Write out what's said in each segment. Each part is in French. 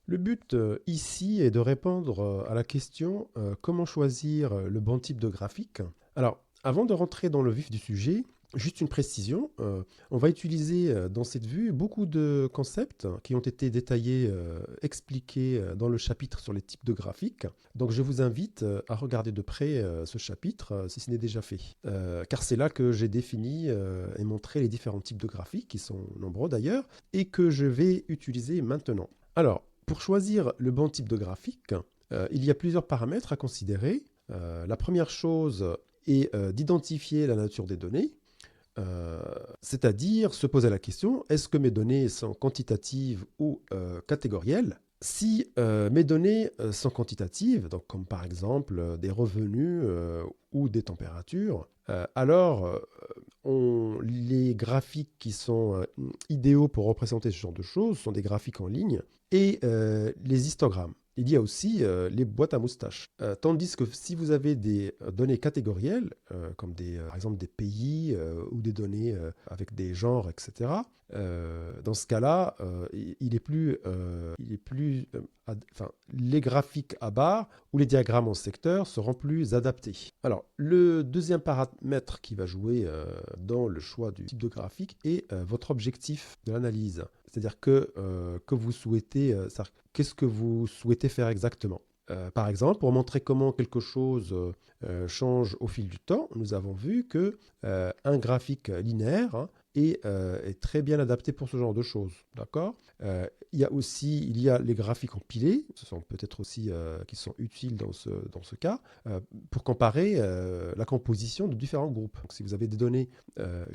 Le but ici est de répondre à la question comment choisir le bon type de graphique. Alors, avant de rentrer dans le vif du sujet, juste une précision, on va utiliser dans cette vue beaucoup de concepts qui ont été détaillés, expliqués dans le chapitre sur les types de graphiques. Donc je vous invite à regarder de près ce chapitre si ce n'est déjà fait. Car c'est là que j'ai défini et montré les différents types de graphiques, qui sont nombreux d'ailleurs, et que je vais utiliser maintenant. Alors, pour choisir le bon type de graphique, il y a plusieurs paramètres à considérer. La première chose est d'identifier la nature des données, c'est-à-dire se poser la question, est-ce que mes données sont quantitatives ou catégorielles? Si mes données sont quantitatives, donc comme par exemple des revenus ou des températures, alors les graphiques qui sont idéaux pour représenter ce genre de choses sont des graphiques en ligne et les histogrammes. Il y a aussi les boîtes à moustaches. Tandis que si vous avez des données catégorielles, comme par exemple des pays ou des données avec des genres, etc., dans ce cas-là, les graphiques à barres ou les diagrammes en secteur seront plus adaptés. Alors, le deuxième paramètre qui va jouer dans le choix du type de graphique est votre objectif de l'analyse. C'est-à-dire que vous souhaitez, qu'est-ce que vous souhaitez faire exactement. Par exemple, pour montrer comment quelque chose change au fil du temps, nous avons vu que un graphique linéaire est très bien adapté pour ce genre de choses. D'accord. Il y a les graphiques empilés, ce sont peut-être aussi qui sont utiles dans ce cas, pour comparer la composition de différents groupes. Donc, si vous avez des données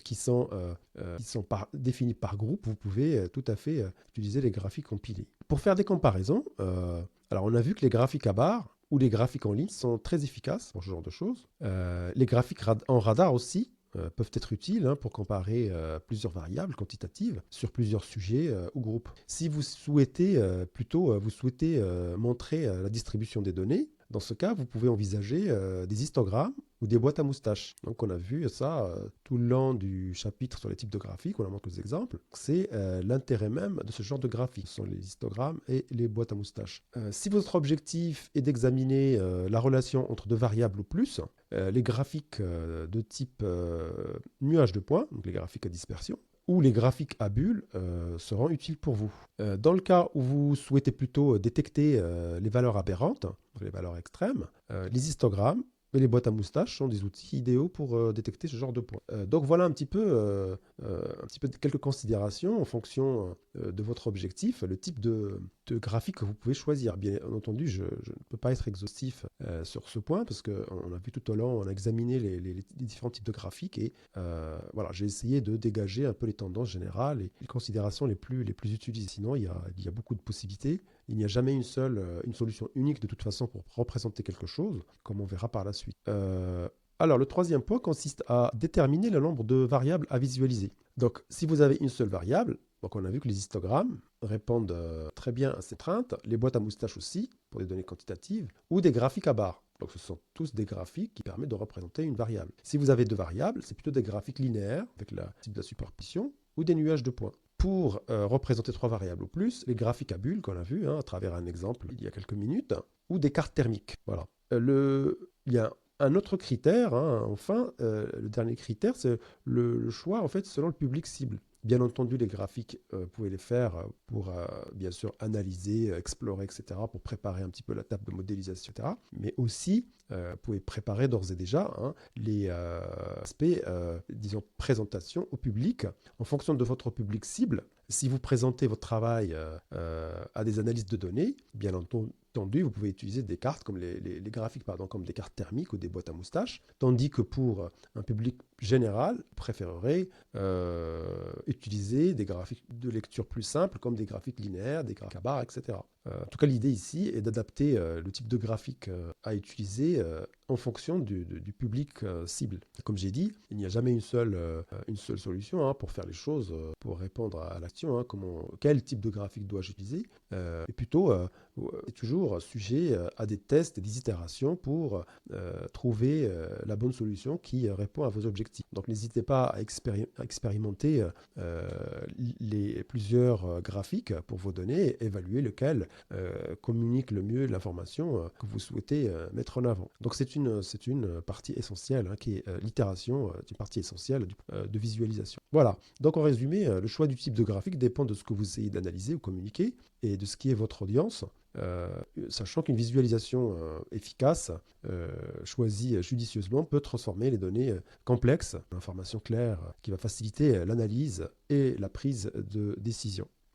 qui sont définies par groupe, vous pouvez tout à fait utiliser les graphiques empilés. Pour faire des comparaisons, alors on a vu que les graphiques à barres ou les graphiques en ligne sont très efficaces pour ce genre de choses. Les graphiques en radar aussi peuvent être utiles pour comparer plusieurs variables quantitatives sur plusieurs sujets ou groupes. Si vous souhaitez montrer la distribution des données, dans ce cas, vous pouvez envisager des histogrammes ou des boîtes à moustaches. Donc on a vu ça tout le long du chapitre sur les types de graphiques, on a montré des exemples. C'est l'intérêt même de ce genre de graphiques, ce sont les histogrammes et les boîtes à moustaches. Si votre objectif est d'examiner la relation entre deux variables ou plus, les graphiques de type nuage de points, donc les graphiques à dispersion, ou les graphiques à bulles seront utiles pour vous. Dans le cas où vous souhaitez plutôt détecter les valeurs aberrantes, les valeurs extrêmes, les histogrammes et les boîtes à moustaches sont des outils idéaux pour détecter ce genre de points. Donc voilà un petit peu quelques considérations en fonction de votre objectif, le type de graphique que vous pouvez choisir. Bien entendu, je ne peux pas être exhaustif sur ce point parce qu'on a vu tout au long, on a examiné les différents types de graphiques et voilà, j'ai essayé de dégager un peu les tendances générales et les considérations les plus utilisées. Sinon, il y a beaucoup de possibilités. Il n'y a jamais une solution unique de toute façon pour représenter quelque chose, comme on verra par la suite. Alors, le troisième point consiste à déterminer le nombre de variables à visualiser. Donc, si vous avez une seule variable, donc on a vu que les histogrammes répondent très bien à cette contrainte, les boîtes à moustaches aussi, pour des données quantitatives, ou des graphiques à barres. Donc, ce sont tous des graphiques qui permettent de représenter une variable. Si vous avez deux variables, c'est plutôt des graphiques linéaires, avec le type de la superposition, ou des nuages de points. Pour représenter trois variables ou plus, les graphiques à bulles qu'on a vu à travers un exemple il y a quelques minutes, ou des cartes thermiques. Voilà. Il y a un autre critère, enfin, le dernier critère, c'est le choix en fait selon le public cible. Bien entendu, les graphiques, vous pouvez les faire pour, bien sûr, analyser, explorer, etc., pour préparer un petit peu la table de modélisation, etc. Mais aussi, vous pouvez préparer d'ores et déjà les aspects, disons, présentation au public en fonction de votre public cible. Si vous présentez votre travail à des analystes de données, bien entendu, vous pouvez utiliser des cartes comme les graphiques, pardon, comme des cartes thermiques ou des boîtes à moustaches, tandis que pour un public général, vous préférerez utiliser des graphiques de lecture plus simples comme des graphiques linéaires, des graphiques à barres, etc. En tout cas, l'idée ici est d'adapter le type de graphique à utiliser en fonction du public cible. Comme j'ai dit, il n'y a jamais une seule solution pour faire les choses, pour répondre à l'action, quel type de graphique dois-je utiliser, et plutôt est toujours sujet à des tests et des itérations pour trouver la bonne solution qui répond à vos objectifs. Donc n'hésitez pas à expérimenter plusieurs graphiques pour vos données et évaluer lequel communique le mieux l'information que vous souhaitez mettre en avant. Donc c'est une partie essentielle qui est l'itération, une partie essentielle de visualisation. Voilà, donc en résumé, le choix du type de graphique dépend de ce que vous essayez d'analyser ou communiquer et de ce qui est votre audience. Sachant qu'une visualisation efficace, choisie judicieusement, peut transformer les données complexes en informations claires qui va faciliter l'analyse et la prise de décision.